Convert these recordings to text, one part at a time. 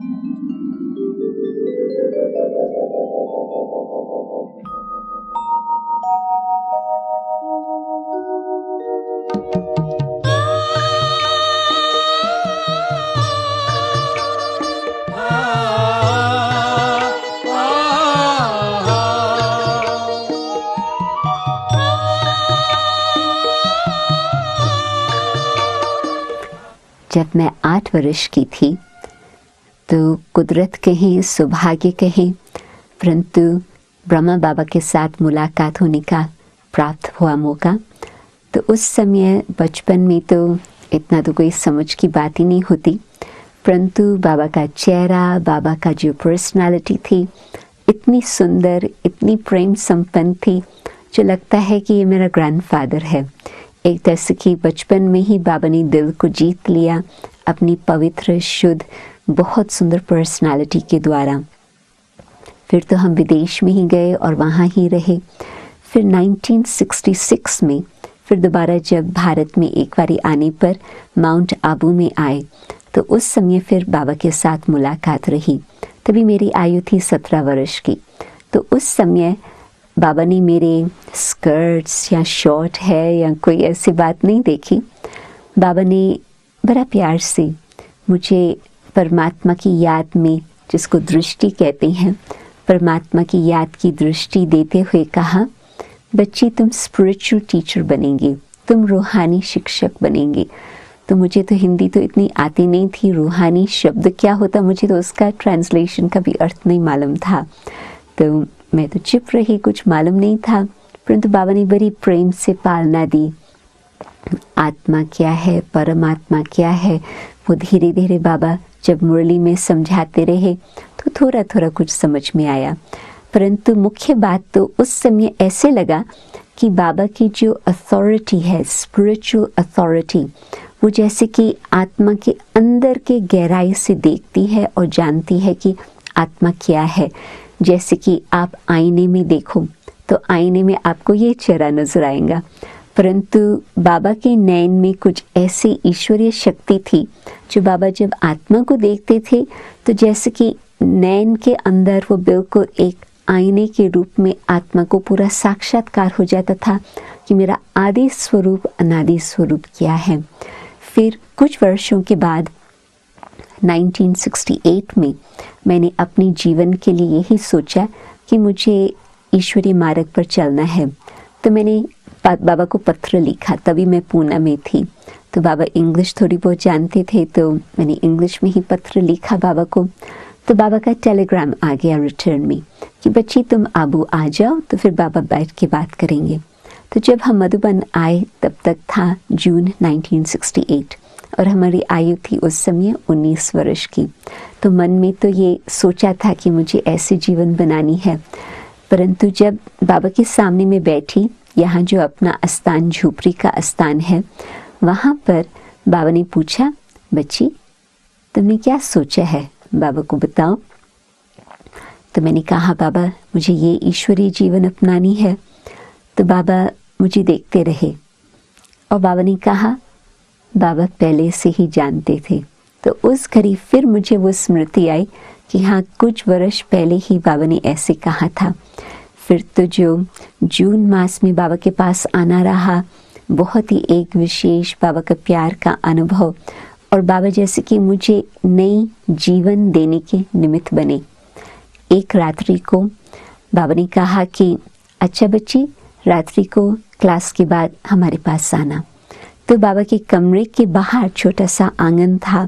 जब मैं 8 वर्ष की थी तो कुदरत कहें, सौभाग्य कहें, परंतु ब्रह्मा बाबा के साथ मुलाकात होने का प्राप्त हुआ मौका। तो उस समय बचपन में तो इतना तो कोई समझ की बात ही नहीं होती, परंतु बाबा का चेहरा, बाबा का जो पर्सनालिटी थी इतनी सुंदर, इतनी प्रेम संपन्न थी, जो लगता है कि ये मेरा ग्रैंडफादर है। एक तरह से कि बचपन में ही बाबा ने दिल को जीत लिया अपनी पवित्र, शुद्ध, बहुत सुंदर पर्सनालिटी के द्वारा। फिर तो हम विदेश में ही गए और वहाँ ही रहे। फिर 1966 में फिर दोबारा जब भारत में एक बारी आने पर माउंट आबू में आए तो उस समय फिर बाबा के साथ मुलाकात रही। तभी मेरी आयु थी 17 वर्ष की। तो उस समय बाबा ने मेरे स्कर्ट्स या शॉर्ट है या कोई ऐसी बात नहीं देखी। बाबा ने बड़ा प्यार से मुझे परमात्मा की याद में, जिसको दृष्टि कहते हैं, परमात्मा की याद की दृष्टि देते हुए कहा, बच्ची तुम स्पिरिचुअल टीचर बनेंगी, तुम रूहानी शिक्षक बनेंगी। तो मुझे तो हिंदी तो इतनी आती नहीं थी, रूहानी शब्द क्या होता मुझे तो उसका ट्रांसलेशन का भी अर्थ नहीं मालूम था। तो मैं तो चुप रही, कुछ मालूम नहीं था, परंतु बाबा ने बड़ी प्रेम से पालना दी। आत्मा क्या है, परमात्मा क्या है, वो धीरे धीरे बाबा जब मुरली में समझाते रहे तो थोड़ा थोड़ा कुछ समझ में आया। परंतु मुख्य बात तो उस समय ऐसे लगा कि बाबा की जो अथॉरिटी है, स्पिरिचुअल अथॉरिटी, वो जैसे कि आत्मा के अंदर के गहराई से देखती है और जानती है कि आत्मा क्या है। जैसे कि आप आईने में देखो तो आईने में आपको ये चेहरा नजर आएगा, परंतु बाबा के नैन में कुछ ऐसी ईश्वरीय शक्ति थी जो बाबा जब आत्मा को देखते थे तो जैसे कि नैन के अंदर वो बिल्कुल एक आईने के रूप में आत्मा को पूरा साक्षात्कार हो जाता था कि मेरा आदि स्वरूप, अनादि स्वरूप क्या है। फिर कुछ वर्षों के बाद 1968 में मैंने अपने जीवन के लिए यही सोचा कि मुझे ईश्वरीय मार्ग पर चलना है। तो मैंने बाबा को पत्र लिखा, तभी मैं पूना में थी। तो बाबा इंग्लिश थोड़ी बहुत जानते थे, तो मैंने इंग्लिश में ही पत्र लिखा बाबा को। तो बाबा का टेलीग्राम आ गया रिटर्न में कि बच्ची तुम आबू आ जाओ, तो फिर बाबा बैठ के बात करेंगे। तो जब हम मधुबन आए तब तक था जून 1968 और हमारी आयु थी उस समय 19 वर्ष की। तो मन में तो ये सोचा था कि मुझे ऐसे जीवन बनानी है, परंतु जब बाबा के सामने में बैठी, यहाँ जो अपना आस्थान, झोपड़ी का आस्थान है, वहाँ पर बाबा ने पूछा, बच्ची तुमने क्या सोचा है, बाबा को बताओ। तो मैंने कहा, बाबा मुझे ये ईश्वरीय जीवन अपनानी है। तो बाबा मुझे देखते रहे और बाबा ने कहा, बाबा पहले से ही जानते थे। तो उस घड़ी फिर मुझे वो स्मृति आई कि हाँ, कुछ वर्ष पहले ही बाबा ने ऐसे कहा था। फिर तो जो जून मास में बाबा के पास आना रहा, बहुत ही एक विशेष बाबा का प्यार का अनुभव, और बाबा जैसे कि मुझे नई जीवन देने के निमित्त बने। एक रात्रि को बाबा ने कहा कि अच्छा बच्ची, रात्रि को क्लास के बाद हमारे पास आना। तो बाबा के कमरे के बाहर छोटा सा आंगन था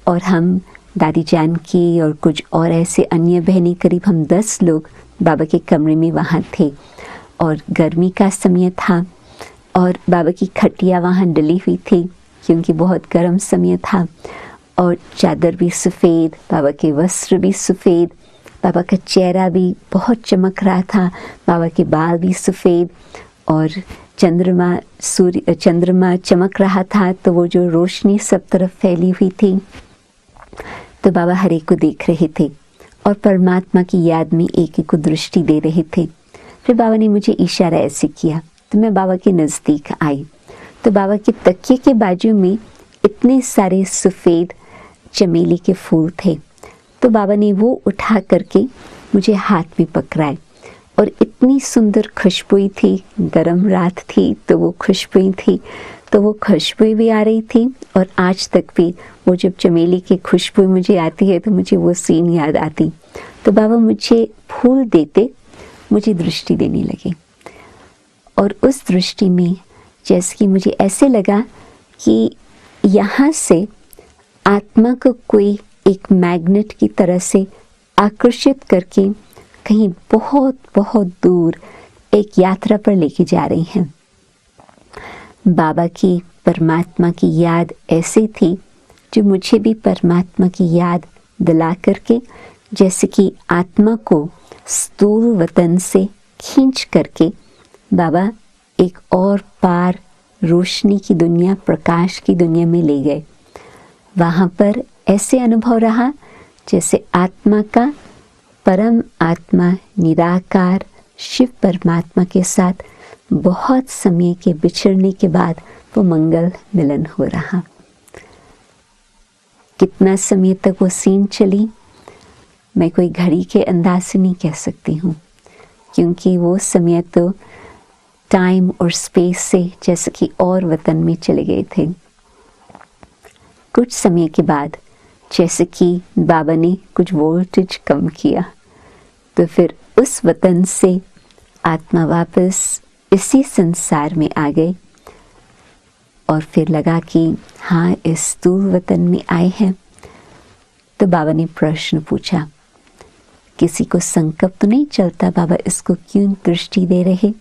और हम दादी जान की और कुछ और ऐसे अन्य बहनें, करीब हम 10 लोग बाबा के कमरे में वहाँ थे। और गर्मी का समय था और बाबा की खटिया वहाँ डली हुई थी क्योंकि बहुत गर्म समय था, और चादर भी सफ़ेद, बाबा के वस्त्र भी सफ़ेद, बाबा का चेहरा भी बहुत चमक रहा था, बाबा के बाल भी सफ़ेद, और चंद्रमा चमक रहा था। तो वो जो रोशनी सब तरफ फैली हुई थी, तो बाबा हर एक को देख रहे थे और परमात्मा की याद में एक एक को दृष्टि दे रहे थे। फिर बाबा ने मुझे इशारा ऐसे किया तो मैं बाबा के नज़दीक आई। तो बाबा के तकिए के बाजू में इतने सारे सफ़ेद चमेली के फूल थे। तो बाबा ने वो उठा करके मुझे हाथ में पकड़ाए और इतनी सुंदर खुशबू थी, गर्म रात थी तो वो खुशबू थी, तो वो खुशबू भी आ रही थी। और आज तक भी वो जब चमेली की खुशबू मुझे आती है तो मुझे वो सीन याद आती। तो बाबा मुझे फूल देते मुझे दृष्टि देने लगे, और उस दृष्टि में जैसे कि मुझे ऐसे लगा कि यहाँ से आत्मा को कोई एक मैग्नेट की तरह से आकर्षित करके कहीं बहुत बहुत दूर एक यात्रा पर लेके जा रही हैं। बाबा की परमात्मा की याद ऐसी थी जो मुझे भी परमात्मा की याद दिला करके, जैसे कि आत्मा को स्थूल वतन से खींच करके बाबा एक और पार रोशनी की दुनिया, प्रकाश की दुनिया में ले गए। वहाँ पर ऐसे अनुभव रहा जैसे आत्मा का परम आत्मा निराकार शिव परमात्मा के साथ बहुत समय के बिछड़ने के बाद वो मंगल मिलन हो रहा। कितना समय तक वो सीन चली मैं कोई घड़ी के अंदाज से नहीं कह सकती हूँ, क्योंकि वो समय तो टाइम और स्पेस से जैसे कि और वतन में चले गए थे। कुछ समय के बाद जैसे कि बाबा ने कुछ वोल्टेज कम किया, तो फिर उस वतन से आत्मा वापस इसी संसार में आ गए। और फिर लगा कि हाँ, इस स्थूल वतन में आए हैं। तो बाबा ने प्रश्न पूछा, किसी को संकल्प तो नहीं चलता बाबा इसको क्यों दृष्टि दे रहे?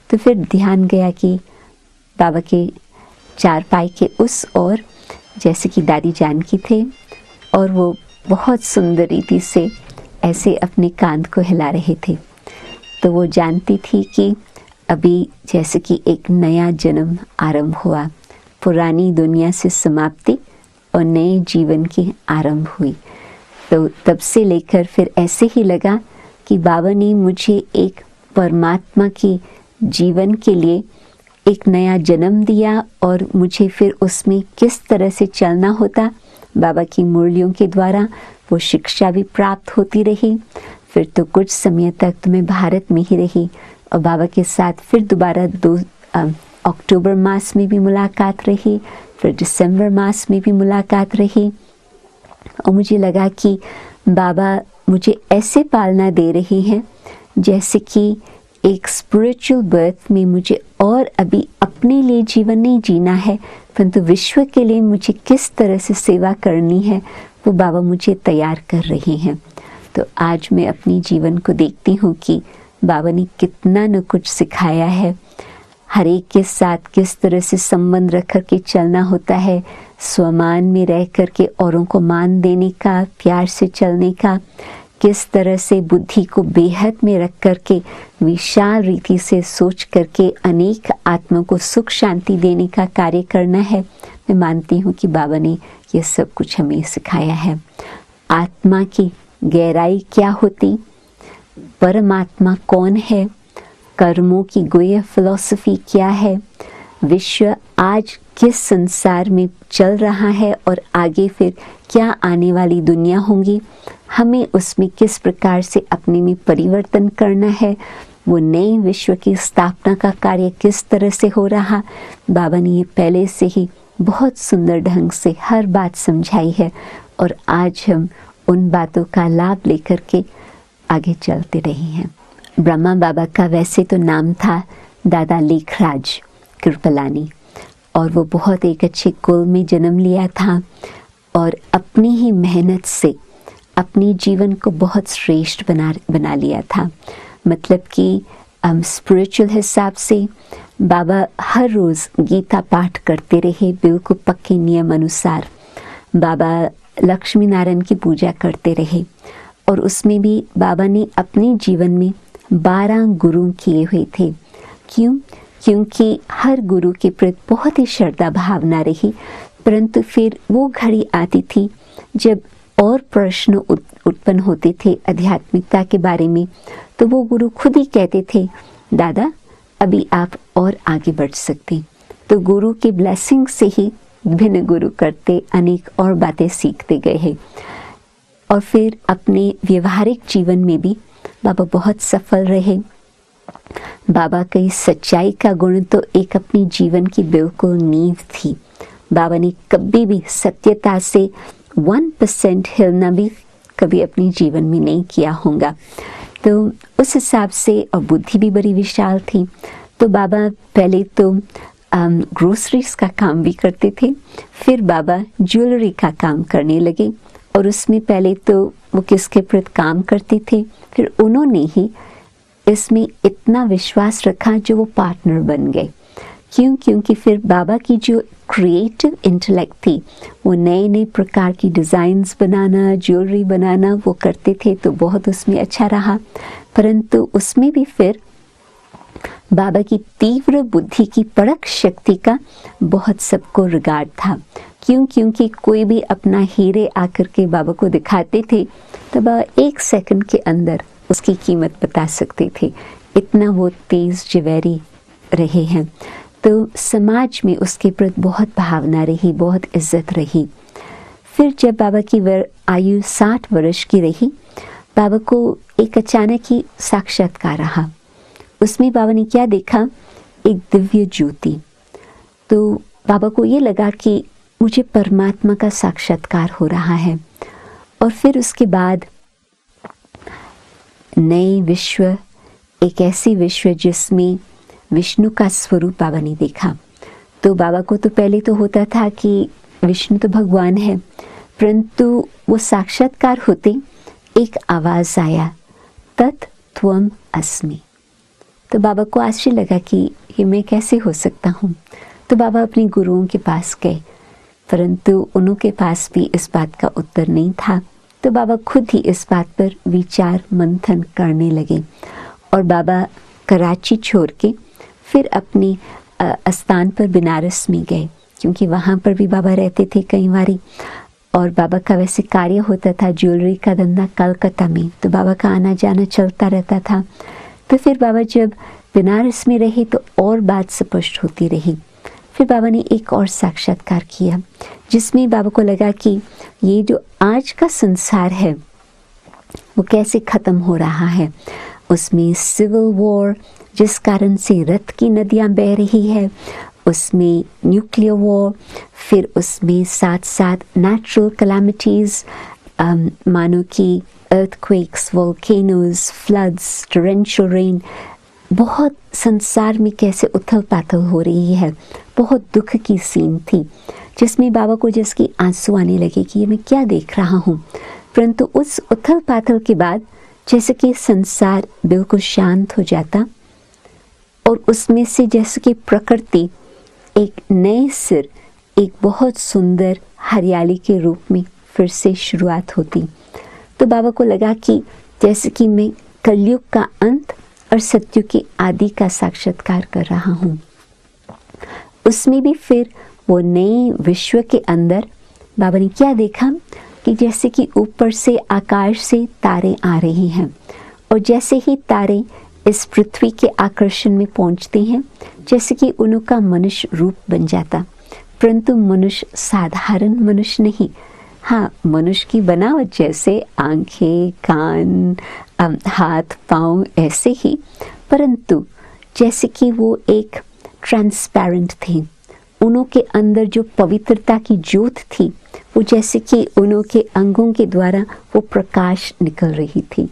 तो फिर ध्यान गया कि बाबा के चारपाई के उस ओर जैसे कि दादी जानकी थे, और वो बहुत सुंदर रीति से ऐसे अपने कांध को हिला रहे थे। तो वो जानती थी कि अभी जैसे कि एक नया जन्म आरंभ हुआ, पुरानी दुनिया से समाप्ति और नए जीवन की आरंभ हुई। तो तब से लेकर फिर ऐसे ही लगा कि बाबा ने मुझे एक परमात्मा की जीवन के लिए एक नया जन्म दिया, और मुझे फिर उसमें किस तरह से चलना होता, बाबा की मुरलियों के द्वारा वो शिक्षा भी प्राप्त होती रही। फिर तो कुछ समय तक तो मैं भारत में ही रही, और बाबा के साथ फिर दोबारा अक्टूबर मास में भी मुलाकात रही, फिर दिसंबर मास में भी मुलाकात रही। और मुझे लगा कि बाबा मुझे ऐसे पालना दे रही हैं जैसे कि एक स्पिरिचुअल बर्थ में मुझे और अभी अपने लिए जीवन नहीं जीना है, परंतु विश्व के लिए मुझे किस तरह से सेवा करनी है वो बाबा मुझे तैयार कर रहे हैं। तो आज मैं अपनी जीवन को देखती हूँ कि बाबा ने कितना न कुछ सिखाया है। हर एक के साथ किस तरह से संबंध रख कर के चलना होता है, स्वमान में रह कर के औरों को मान देने का, प्यार से चलने का, किस तरह से बुद्धि को बेहद में रख कर के विशाल रीति से सोच करके अनेक आत्मा को सुख शांति देने का कार्य करना है। मैं मानती हूँ कि बाबा ने ये सब कुछ हमें सिखाया है। आत्मा की गहराई क्या होती, परमात्मा कौन है, कर्मों की गुह्य फिलॉसफी क्या है, विश्व आज किस संसार में चल रहा है और आगे फिर क्या आने वाली दुनिया होंगी, हमें उसमें किस प्रकार से अपने में परिवर्तन करना है, वो नए विश्व की स्थापना का कार्य किस तरह से हो रहा, बाबा ने ये पहले से ही बहुत सुंदर ढंग से हर बात समझाई है। और आज हम उन बातों का लाभ लेकर के आगे चलते रहे हैं। ब्रह्मा बाबा का वैसे तो नाम था दादा लेखराज कृपलानी, और वो बहुत एक अच्छे कुल में जन्म लिया था और अपनी ही मेहनत से अपने जीवन को बहुत श्रेष्ठ बना लिया था। मतलब कि स्पिरिचुअल हिसाब से बाबा हर रोज़ गीता पाठ करते रहे, बिल्कुल पक्के नियम अनुसार। बाबा लक्ष्मी नारायण की पूजा करते रहे, और उसमें भी बाबा ने अपने जीवन में 12 गुरु किए हुए थे। क्यों? क्योंकि हर गुरु के प्रति बहुत ही श्रद्धा भावना रही, परंतु फिर वो घड़ी आती थी जब और प्रश्न उत्पन्न होते थे आध्यात्मिकता के बारे में, तो वो गुरु खुद ही कहते थे, दादा अभी आप और आगे बढ़ सकते। तो गुरु की ब्लेसिंग से ही भिन्न गुरु करते अनेक और बातें सीखते गए हैं। और फिर अपने व्यवहारिक जीवन में भी बाबा बहुत सफल रहे। बाबा की सच्चाई का गुण तो एक अपनी जीवन की बिल्कुल नींव थी। बाबा ने कभी भी सत्यता से 1% हिलना भी कभी अपने जीवन में नहीं किया होगा। तो उस हिसाब से, और बुद्धि भी बड़ी विशाल थी। तो बाबा पहले तो ग्रोसरीज का काम भी करते थे, फिर बाबा ज्वेलरी का काम करने लगे। और उसमें पहले तो वो किसके प्रति काम करते थे, फिर उन्होंने ही इसमें इतना विश्वास रखा जो वो पार्टनर बन गए। क्योंकि फिर बाबा की जो क्रिएटिव इंटेलेक्ट थी, वो नए नए प्रकार की डिज़ाइंस बनाना, ज्वेलरी बनाना वो करते थे, तो बहुत उसमें अच्छा रहा। परंतु उसमें भी फिर बाबा की तीव्र बुद्धि की परख शक्ति का बहुत सबको रिगार्ड था। क्योंकि कोई भी अपना हीरे आकर के बाबा को दिखाते थे तो बाबा 1 सेकंड के अंदर उसकी कीमत बता सकते थे, इतना वो तेज जवेरी रहे हैं। तो समाज में उसके प्रति बहुत भावना रही, बहुत इज्जत रही। फिर जब बाबा की आयु 60 वर्ष की रही, बाबा को एक अचानक ही साक्षात्कार रहा। उसमें बाबा ने क्या देखा, एक दिव्य ज्योति। तो बाबा को ये लगा कि मुझे परमात्मा का साक्षात्कार हो रहा है। और फिर उसके बाद नए विश्व, एक ऐसी विश्व जिसमें विष्णु का स्वरूप बाबा ने देखा। तो बाबा को तो पहले तो होता था कि विष्णु तो भगवान है, परंतु वो साक्षात्कार होते एक आवाज़ आया, तत् त्वम अस्मि। तो बाबा को आश्चर्य लगा कि ये मैं कैसे हो सकता हूँ। तो बाबा अपने गुरुओं के पास गए, परंतु उनके पास भी इस बात का उत्तर नहीं था। तो बाबा खुद ही इस बात पर विचार मंथन करने लगे। और बाबा कराची छोड़ के फिर अपने स्थान पर बनारस में गए, क्योंकि वहाँ पर भी बाबा रहते थे कई बारी। और बाबा का वैसे कार्य होता था ज्वेलरी का धंधा कलकत्ता में, तो बाबा का आना जाना चलता रहता था। तो फिर बाबा जब बनारस में रहे तो और बात स्पष्ट होती रही। फिर बाबा ने एक और साक्षात्कार किया, जिसमें बाबा को लगा कि ये जो आज का संसार है वो कैसे ख़त्म हो रहा है। उसमें सिविल वॉर, जिस कारण से रक्त की नदियाँ बह रही है, उसमें न्यूक्लियर वॉर, फिर उसमें साथ साथ नेचुरल कैलामिटीज़, मानो कि earthquakes, volcanoes, floods, torrential rain, बहुत संसार में कैसे उथल पाथल हो रही है। बहुत दुख की सीन थी, जिसमें बाबा को जिसकी आंसू आने लगे कि ये मैं क्या देख रहा हूँ। परंतु उस उथल पाथल के बाद जैसे कि संसार बिल्कुल शांत हो जाता, और उसमें से जैसे कि प्रकृति एक नए सिर, एक बहुत सुंदर हरियाली के रूप में फिर से शुरुआत होती। तो बाबा को लगा कि जैसे कि मैं कलयुग का अंत और सत्युग के आदि का साक्षात्कार कर रहा हूँ। उसमें भी फिर वो नए विश्व के अंदर बाबा ने क्या देखा कि जैसे कि ऊपर से आकाश से तारे आ रही हैं, और जैसे ही तारे इस पृथ्वी के आकर्षण में पहुंचते हैं, जैसे कि उनका मनुष्य रूप बन जाता। परंतु मनुष्य साधारण मनुष्य नहीं, हाँ, मनुष्य की बनावट जैसे आंखें, कान, हाथ, पाँव ऐसे ही, परंतु जैसे कि वो एक ट्रांसपेरेंट थे। उनके अंदर जो पवित्रता की ज्योत थी, वो जैसे कि उनके अंगों के द्वारा वो प्रकाश निकल रही थी।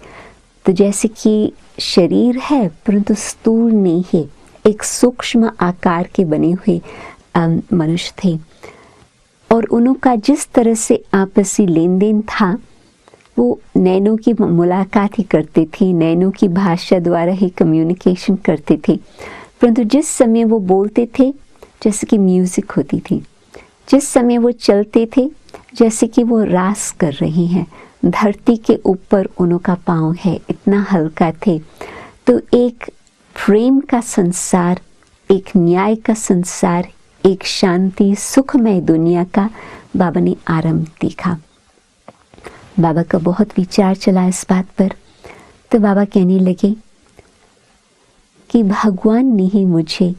तो जैसे कि शरीर है परंतु स्थूल नहीं है, एक सूक्ष्म आकार के बने हुए मनुष्य थे। और उनका जिस तरह से आपसी लेन देन था, वो नैनों की मुलाकात ही करते थे, नैनों की भाषा द्वारा ही कम्युनिकेशन करते थे। परंतु जिस समय वो बोलते थे जैसे कि म्यूज़िक होती थी, जिस समय वो चलते थे जैसे कि वो रास कर रही हैं, धरती के ऊपर उनका पाँव है, इतना हल्का थे। तो एक प्रेम का संसार, एक न्याय का संसार, एक शांति सुखमय दुनिया का बाबा ने आरंभ देखा। बाबा का बहुत विचार चला इस बात पर। तो बाबा कहने लगे कि भगवान ने ही मुझे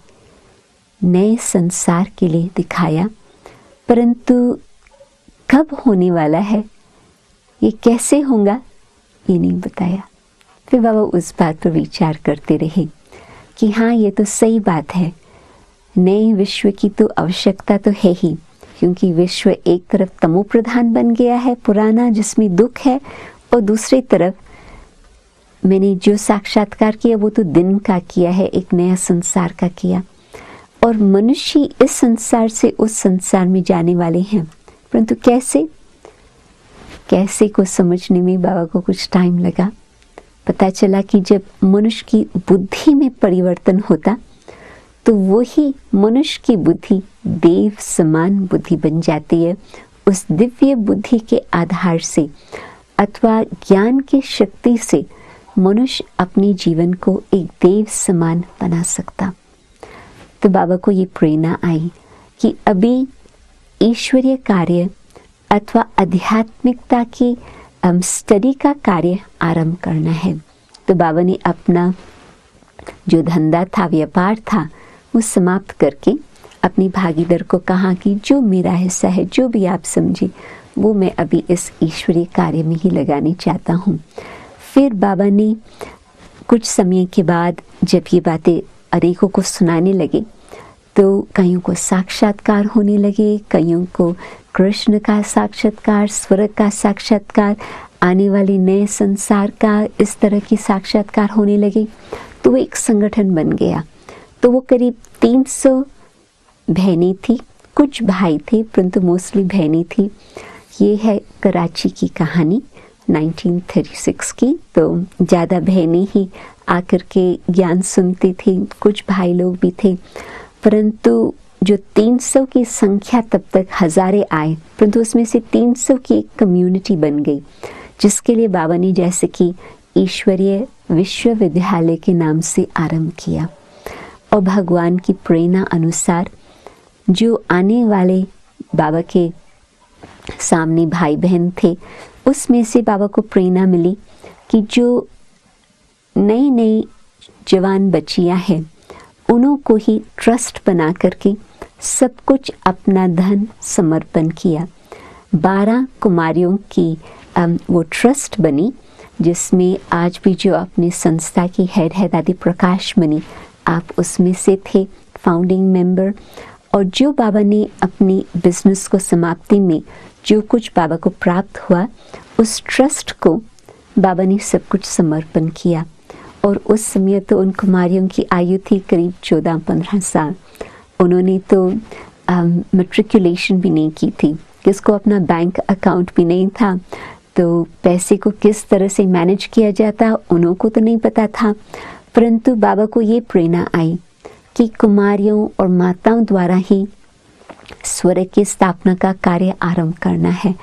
नए संसार के लिए दिखाया, परंतु कब होने वाला है ये कैसे होगा ये नहीं बताया। फिर बाबा उस बात पर विचार करते रहे कि हाँ, ये तो सही बात है, नए विश्व की तो आवश्यकता तो है ही, क्योंकि विश्व एक तरफ तमो प्रधान बन गया है पुराना, जिसमें दुख है, और दूसरी तरफ मैंने जो साक्षात्कार किया वो तो दिन का किया है, एक नया संसार का किया, और मनुष्य इस संसार से उस संसार में जाने वाले हैं। परंतु कैसे को समझने में बाबा को कुछ टाइम लगा। पता चला कि जब मनुष्य की बुद्धि में परिवर्तन होता तो वही मनुष्य की बुद्धि देव समान बुद्धि बन जाती है। उस दिव्य बुद्धि के आधार से अथवा ज्ञान की शक्ति से मनुष्य अपने जीवन को एक देव समान बना सकता। तो बाबा को ये प्रेरणा आई कि अभी ईश्वरीय कार्य अथवा आध्यात्मिकता की स्टडी का कार्य आरंभ करना है। तो बाबा ने अपना जो धंधा था, व्यापार था, वो समाप्त करके अपनी भागीदार को कहा कि जो मेरा हिस्सा है, जो भी आप समझे, वो मैं अभी इस ईश्वरीय कार्य में ही लगाने चाहता हूँ। फिर बाबा ने कुछ समय के बाद जब ये बातें अनेकों को सुनाने लगे तो कईयों को साक्षात्कार होने लगे, कईयों को कृष्ण का साक्षात्कार, स्वर्ग का साक्षात्कार, आने वाले नए संसार का इस तरह की साक्षात्कार होने लगे। तो वो एक संगठन बन गया। तो वो करीब 300 बहनें थी, कुछ भाई थे, परंतु मोस्टली बहनें थी। ये है कराची की कहानी 1936 की। तो ज़्यादा बहनें ही आकर के ज्ञान सुनती थी, कुछ भाई लोग भी थे, परंतु जो 300 की संख्या तब तक हजारे आए, परंतु उसमें से 300 की एक कम्युनिटी बन गई, जिसके लिए बाबा ने जैसे कि ईश्वरीय विश्वविद्यालय के नाम से आरंभ किया। और भगवान की प्रेरणा अनुसार जो आने वाले बाबा के सामने भाई बहन थे, उसमें से बाबा को प्रेरणा मिली कि जो नई नई जवान बच्चियां हैं, उन्हों को ही ट्रस्ट बना करके सब कुछ अपना धन समर्पण किया। 12 कुमारियों की वो ट्रस्ट बनी, जिसमें आज भी जो अपनी संस्था की हेड है दादी प्रकाश मणि, आप उसमें से थे फाउंडिंग मेंबर। और जो बाबा ने अपनी बिजनेस को समाप्ति में जो कुछ बाबा को प्राप्त हुआ, उस ट्रस्ट को बाबा ने सब कुछ समर्पण किया। और उस समय तो उन कुमारियों की आयु थी करीब 14-15 साल। उन्होंने तो मैट्रिकुलेशन भी नहीं की थी, किसको अपना बैंक अकाउंट भी नहीं था, तो पैसे को किस तरह से मैनेज किया जाता उन्हों को तो नहीं पता था। परंतु बाबा को ये प्रेरणा आई कि कुमारियों और माताओं द्वारा ही स्वर्ग की स्थापना का कार्य आरंभ करना है,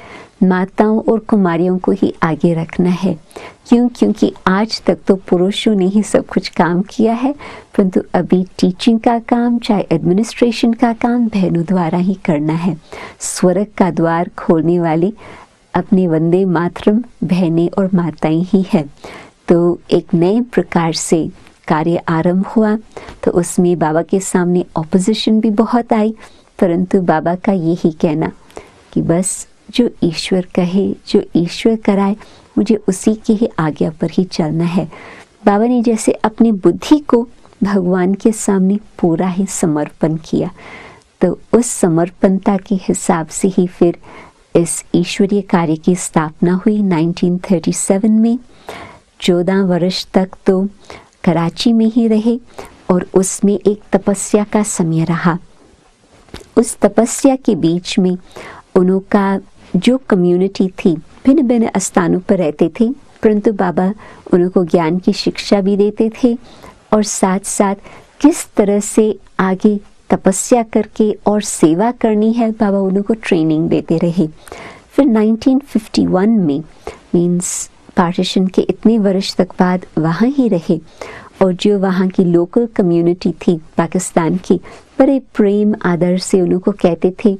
माताओं और कुमारियों को ही आगे रखना है। क्योंकि आज तक तो पुरुषों ने ही सब कुछ काम किया है, परंतु अभी टीचिंग का काम, चाहे एडमिनिस्ट्रेशन का काम बहनों द्वारा ही करना है। स्वर्ग का द्वार खोलने वाली अपने वंदे मातरम बहनें और माताएं ही है। तो एक नए प्रकार से कार्य आरंभ हुआ। तो उसमें बाबा के सामने ऑपोजिशन भी बहुत आई, परंतु बाबा का यही कहना कि बस जो ईश्वर कहे, जो ईश्वर कराए, मुझे उसी की ही आज्ञा पर ही चलना है। बाबा ने जैसे अपनी बुद्धि को भगवान के सामने पूरा ही समर्पण किया, तो उस समर्पणता के हिसाब से ही फिर इस ईश्वरीय कार्य की स्थापना हुई 1937 में। 14 वर्ष तक तो कराची में ही रहे और उसमें एक तपस्या का समय रहा। उस तपस्या के बीच में उनका जो कम्युनिटी थी भिन्न भिन्न स्थानों पर रहते थे, परंतु बाबा उनको ज्ञान की शिक्षा भी देते थे और साथ साथ किस तरह से आगे तपस्या करके और सेवा करनी है, बाबा उनको ट्रेनिंग देते रहे। फिर 1951 में मीन्स पार्टीशन के इतने वर्ष तक बाद वहाँ ही रहे और जो वहाँ की लोकल कम्युनिटी थी पाकिस्तान की, बड़े प्रेम आदर से उनको कहते थे,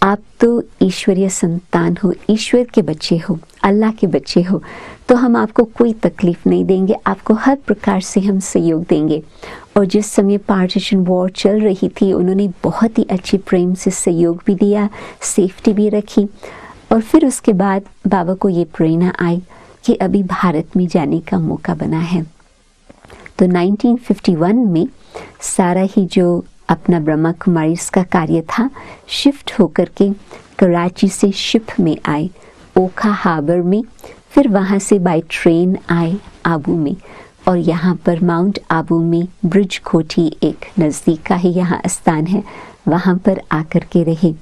आप तो ईश्वरीय संतान हो, ईश्वर के बच्चे हो, अल्लाह के बच्चे हो, तो हम आपको कोई तकलीफ नहीं देंगे, आपको हर प्रकार से हम सहयोग देंगे। और जिस समय पार्टीशन वॉर चल रही थी, उन्होंने बहुत ही अच्छे प्रेम से सहयोग भी दिया, सेफ्टी भी रखी। और फिर उसके बाद बाबा को ये प्रेरणा आई कि अभी भारत में जाने का मौका बना है। तो 1951 में सारा ही जो अपना ब्रह्मा कुमारीज का कार्य था शिफ्ट होकर के कराची से शिप में आए ओखा हार्बर में, फिर वहाँ से बाय ट्रेन आए आबू में, और यहाँ पर माउंट आबू में ब्रिज कोठी एक नज़दीक का ही यहाँ स्थान है, वहाँ पर आकर के रहे।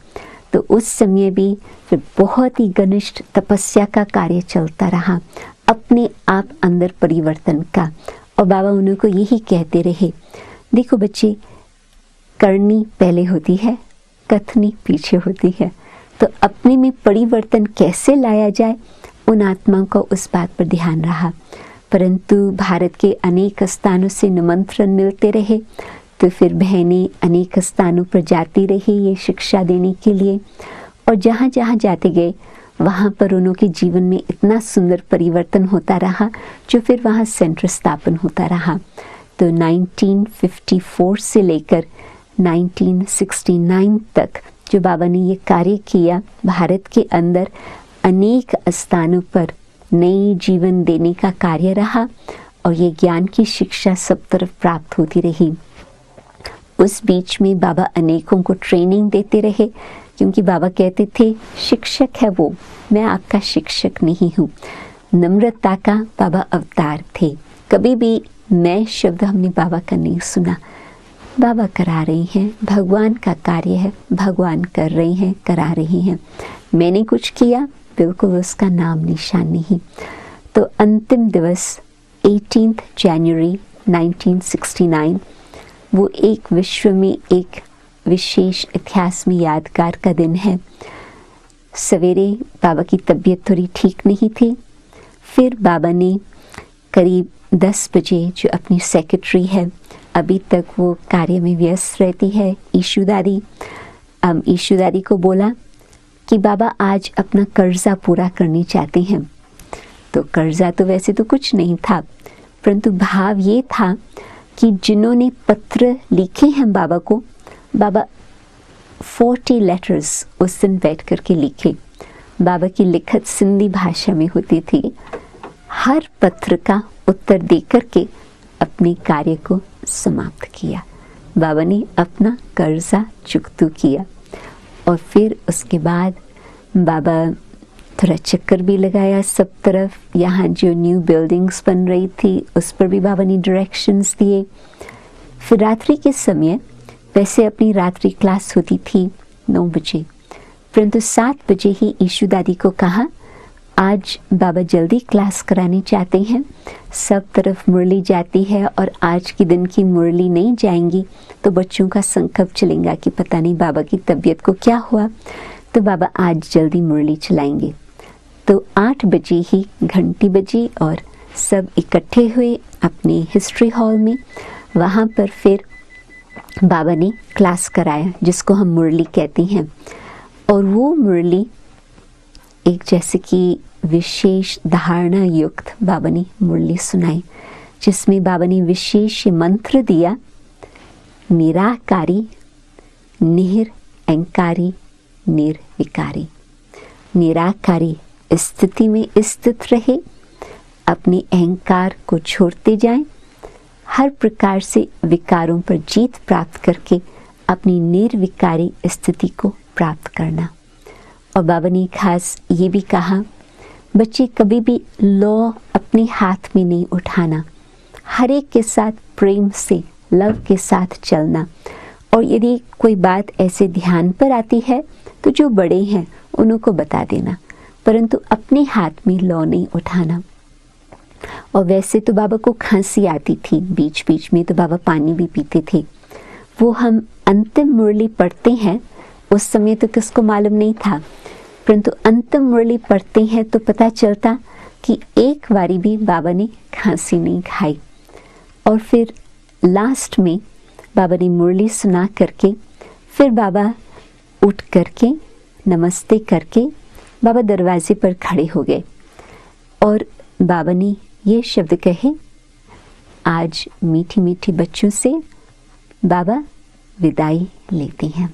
तो उस समय भी फिर बहुत ही घनिष्ठ तपस्या का कार्य चलता रहा, अपने आप अंदर परिवर्तन का। और बाबा उनको यही कहते रहे, देखो बच्चे, करनी पहले होती है, कथनी पीछे होती है। तो अपने में परिवर्तन कैसे लाया जाए, उन आत्माओं को उस बात पर ध्यान रहा। परंतु भारत के अनेक स्थानों से निमंत्रण मिलते रहे, तो फिर बहनें अनेक स्थानों पर जाती रही ये शिक्षा देने के लिए, और जहाँ जहाँ जाते गए वहाँ पर उनके जीवन में इतना सुंदर परिवर्तन होता रहा, जो फिर वहाँ सेंटर स्थापन होता रहा। तो 1954 से लेकर 1969 तक जो बाबा ने ये कार्य किया, भारत के अंदर अनेक स्थानों पर नई जीवन देने का कार्य रहा, और ये ज्ञान की शिक्षा सब तरफ प्राप्त होती रही। उस बीच में बाबा अनेकों को ट्रेनिंग देते रहे, क्योंकि बाबा कहते थे शिक्षक है वो, मैं आपका शिक्षक नहीं हूँ। नम्रता का बाबा अवतार थे। कभी भी मैं शब्द हमने बाबा का नहीं सुना। बाबा करा रहे हैं, भगवान का कार्य है, भगवान कर रहे हैं, करा रहे हैं। मैंने कुछ किया, बिल्कुल उसका नाम निशान नहीं। तो अंतिम दिवस 18 जनवरी 1969 वो एक विश्व में एक विशेष इतिहास में यादगार का दिन है। सवेरे बाबा की तबीयत थोड़ी ठीक नहीं थी, फिर बाबा ने करीब 10 बजे, जो अपनी सेक्रेटरी है अभी तक वो कार्य में व्यस्त रहती है, ईशू दादी को बोला कि बाबा आज अपना कर्जा पूरा करनी चाहते हैं। तो कर्जा तो वैसे तो कुछ नहीं था, परंतु भाव ये था कि जिन्होंने पत्र लिखे हैं बाबा को, बाबा 40 लेटर्स उस दिन बैठ करके लिखे। बाबा की लिखत सिंधी भाषा में होती थी। हर पत्र का उत्तर दे करके अपने कार्य को समाप्त किया। बाबा ने अपना कर्जा चुकता किया, और फिर उसके बाद बाबा थोड़ा चक्कर भी लगाया सब तरफ। यहाँ जो न्यू बिल्डिंग्स बन रही थी उस पर भी बाबा ने डायरेक्शंस दिए। फिर रात्रि के समय, वैसे अपनी रात्रि क्लास होती थी 9 बजे, परंतु 7 बजे ही ईशू दादी को कहा आज बाबा जल्दी क्लास कराने चाहते हैं। सब तरफ मुरली जाती है, और आज के दिन की मुरली नहीं जाएंगी तो बच्चों का संकल्प चलेगा कि पता नहीं बाबा की तबीयत को क्या हुआ, तो बाबा आज जल्दी मुरली चलाएंगे। तो 8 बजे ही घंटी बजी और सब इकट्ठे हुए अपने हिस्ट्री हॉल में। वहाँ पर फिर बाबा ने क्लास कराया, जिसको हम मुरली कहते हैं। और वो मुरली एक जैसे कि विशेष धारणा युक्त बाबा ने मुरली सुनाई, जिसमें बाबा ने विशेष मंत्र दिया, निराकारी निरअहंकारी निर्विकारी। निराकारी स्थिति में स्थित रहे, अपने अहंकार को छोड़ते जाएं, हर प्रकार से विकारों पर जीत प्राप्त करके अपनी निर्विकारी स्थिति को प्राप्त करना। और बाबा ने खास ये भी कहा, बच्चे कभी भी लॉ अपने हाथ में नहीं उठाना, हर एक के साथ प्रेम से लव के साथ चलना। और यदि कोई बात ऐसे ध्यान पर आती है तो जो बड़े हैं उनको बता देना, परंतु अपने हाथ में लॉ नहीं उठाना। और वैसे तो बाबा को खांसी आती थी, बीच बीच में तो बाबा पानी भी पीते थे। वो हम अंतिम मुरली पढ़ते हैं, उस समय तो किसको मालूम नहीं था, परंतु अंतिम मुरली पढ़ते हैं तो पता चलता कि एक बारी भी बाबा ने खांसी नहीं खाई। और फिर लास्ट में बाबा ने मुरली सुना करके फिर बाबा उठ करके नमस्ते करके बाबा दरवाजे पर खड़े हो गए, और बाबा ने ये शब्द कहे, आज मीठी मीठी बच्चों से बाबा विदाई लेते हैं।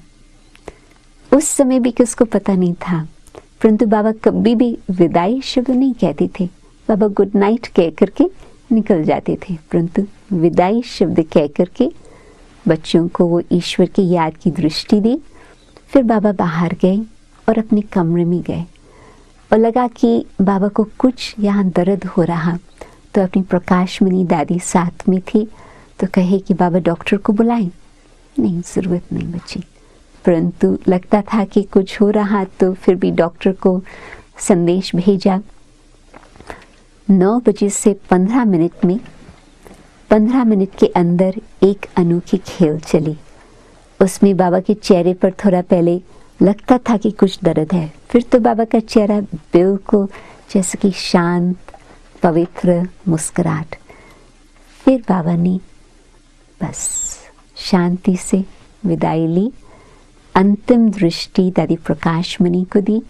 उस समय भी किसको पता नहीं था, परंतु बाबा कभी भी विदाई शब्द नहीं कहते थे। बाबा गुड नाइट कह करके निकल जाते थे, परंतु विदाई शब्द कह करके बच्चों को वो ईश्वर की याद की दृष्टि दी। फिर बाबा बाहर गए और अपने कमरे में गए और लगा कि बाबा को कुछ यहाँ दर्द हो रहा, तो अपनी प्रकाशमणि दादी साथ में थी, तो कहे कि बाबा डॉक्टर को बुलाएं। नहीं, ज़रूरत नहीं बची, परंतु लगता था कि कुछ हो रहा, तो फिर भी डॉक्टर को संदेश भेजा। 9 बजे से 15 मिनट में 15 मिनट के अंदर एक अनोखी खेल चली। उसमें बाबा के चेहरे पर थोड़ा पहले लगता था कि कुछ दर्द है, फिर तो बाबा का चेहरा बिल्कुल जैसे कि शांत पवित्र मुस्कुराहट। फिर बाबा ने बस शांति से विदाई ली। अंतिम दृष्टि दादी प्रकाशमणि को दी,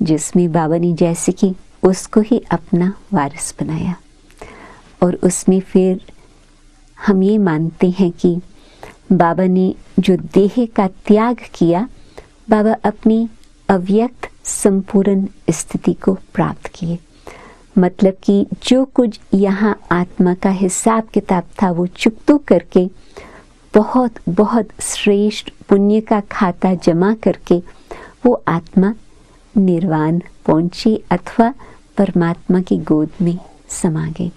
जिसमें बाबा ने जैसे कि उसको ही अपना वारिस बनाया। और उसमें फिर हम ये मानते हैं कि बाबा ने जो देह का त्याग किया, बाबा अपनी अव्यक्त संपूर्ण स्थिति को प्राप्त किए। मतलब कि जो कुछ यहाँ आत्मा का हिसाब किताब था वो चुकतो करके बहुत बहुत श्रेष्ठ पुण्य का खाता जमा करके वो आत्मा निर्वाण पहुँची अथवा परमात्मा की गोद में समा गई।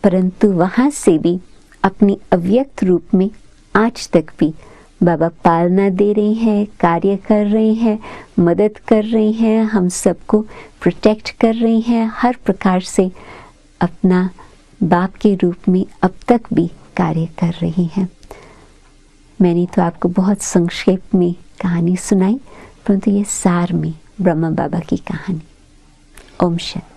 परंतु वहाँ से भी अपनी अव्यक्त रूप में आज तक भी बाबा पालना दे रहे हैं, कार्य कर रहे हैं, मदद कर रहे हैं, हम सबको प्रोटेक्ट कर रहे हैं, हर प्रकार से अपना बाप के रूप में अब तक भी कार्य कर रही हैं। मैंने तो आपको बहुत संक्षेप में कहानी सुनाई, परंतु ये सार में ब्रह्मा बाबा की कहानी। ओम शांति।